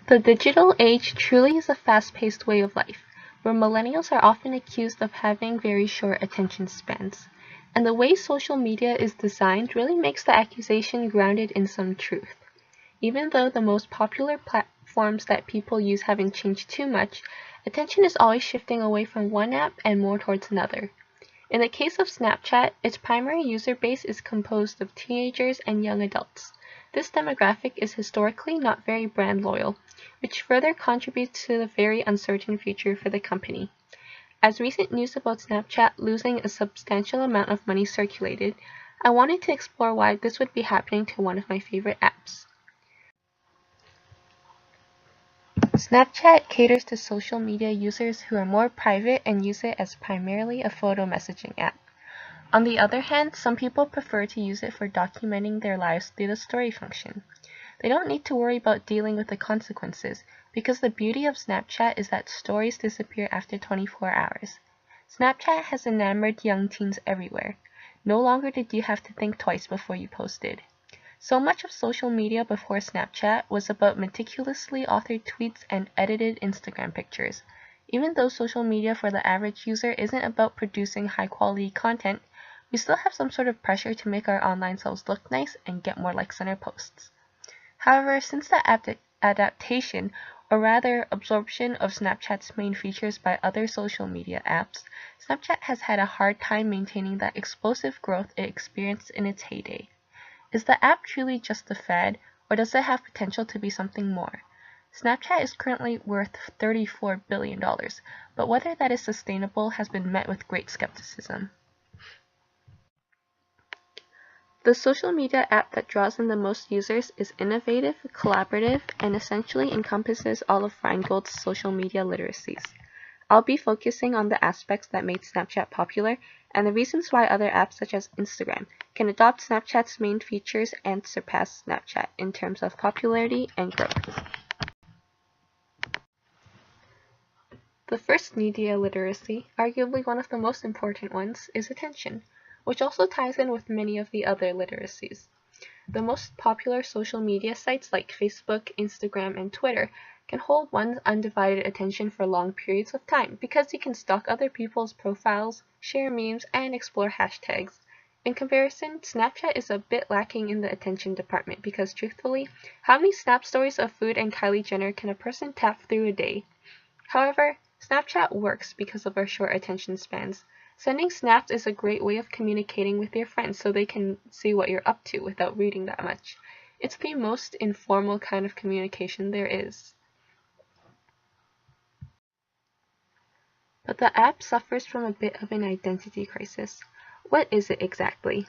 The digital age truly is a fast-paced way of life, where millennials are often accused of having very short attention spans. And the way social media is designed really makes the accusation grounded in some truth. Even though the most popular platforms that people use haven't changed too much, attention is always shifting away from one app and more towards another. In the case of Snapchat, its primary user base is composed of teenagers and young adults. This demographic is historically not very brand loyal, which further contributes to the very uncertain future for the company. As recent news about Snapchat losing a substantial amount of money circulated, I wanted to explore why this would be happening to one of my favorite apps. Snapchat caters to social media users who are more private and use it as primarily a photo messaging app. On the other hand, some people prefer to use it for documenting their lives through the story function. They don't need to worry about dealing with the consequences, because the beauty of Snapchat is that stories disappear after 24 hours. Snapchat has enamored young teens everywhere. No longer did you have to think twice before you posted. So much of social media before Snapchat was about meticulously authored tweets and edited Instagram pictures. Even though social media for the average user isn't about producing high-quality content, we still have some sort of pressure to make our online selves look nice and get more likes on our posts. However, since the adaptation, or rather absorption of Snapchat's main features by other social media apps, Snapchat has had a hard time maintaining that explosive growth it experienced in its heyday. Is the app truly just a fad, or does it have potential to be something more? Snapchat is currently worth $34 billion, but whether that is sustainable has been met with great skepticism. The social media app that draws in the most users is innovative, collaborative, and essentially encompasses all of Rheingold's social media literacies. I'll be focusing on the aspects that made Snapchat popular and the reasons why other apps such as Instagram can adopt Snapchat's main features and surpass Snapchat in terms of popularity and growth. The first media literacy, arguably one of the most important ones, is attention, which also ties in with many of the other literacies. The most popular social media sites like Facebook, Instagram, and Twitter can hold one's undivided attention for long periods of time because you can stalk other people's profiles, share memes, and explore hashtags. In comparison, Snapchat is a bit lacking in the attention department because truthfully, how many Snap stories of food and Kylie Jenner can a person tap through a day? However, Snapchat works because of our short attention spans. Sending snaps is a great way of communicating with your friends so they can see what you're up to without reading that much. It's the most informal kind of communication there is. But the app suffers from a bit of an identity crisis. What is it exactly?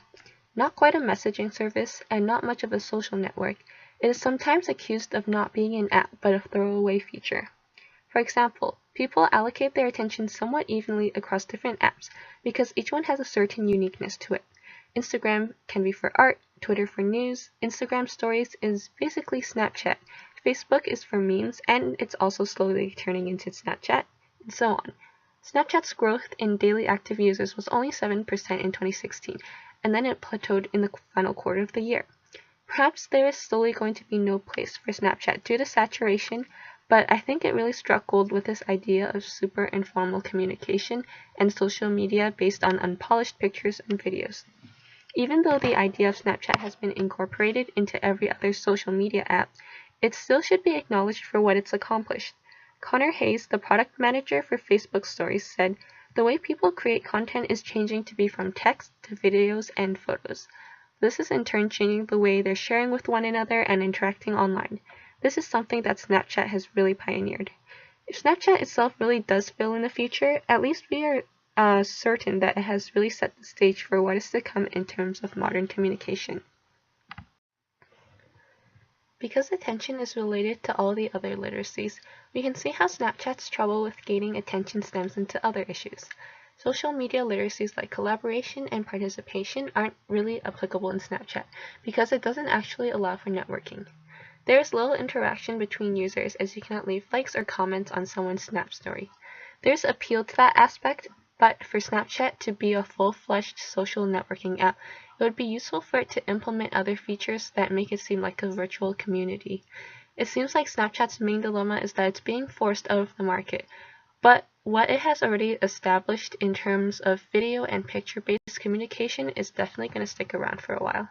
Not quite a messaging service and not much of a social network, it is sometimes accused of not being an app but a throwaway feature. For example, people allocate their attention somewhat evenly across different apps because each one has a certain uniqueness to it. Instagram can be for art, Twitter for news, Instagram stories is basically Snapchat, Facebook is for memes, and it's also slowly turning into Snapchat, and so on. Snapchat's growth in daily active users was only 7% in 2016, and then it plateaued in the final quarter of the year. Perhaps there is slowly going to be no place for Snapchat due to saturation, but I think it really struck gold with this idea of super informal communication and social media based on unpolished pictures and videos. Even though the idea of Snapchat has been incorporated into every other social media app, it still should be acknowledged for what it's accomplished. Connor Hayes, the product manager for Facebook Stories, said, "The way people create content is changing to be from text to videos and photos. This is in turn changing the way they're sharing with one another and interacting online. This is something that Snapchat has really pioneered." If Snapchat itself really does fail in the future, at least we are certain that it has really set the stage for what is to come in terms of modern communication. Because attention is related to all the other literacies, we can see how Snapchat's trouble with gaining attention stems into other issues. Social media literacies like collaboration and participation aren't really applicable in Snapchat because it doesn't actually allow for networking. There is little interaction between users as you cannot leave likes or comments on someone's Snap story. There's appeal to that aspect, but for Snapchat to be a full-fledged social networking app, it would be useful for it to implement other features that make it seem like a virtual community. It seems like Snapchat's main dilemma is that it's being forced out of the market, but what it has already established in terms of video and picture-based communication is definitely going to stick around for a while.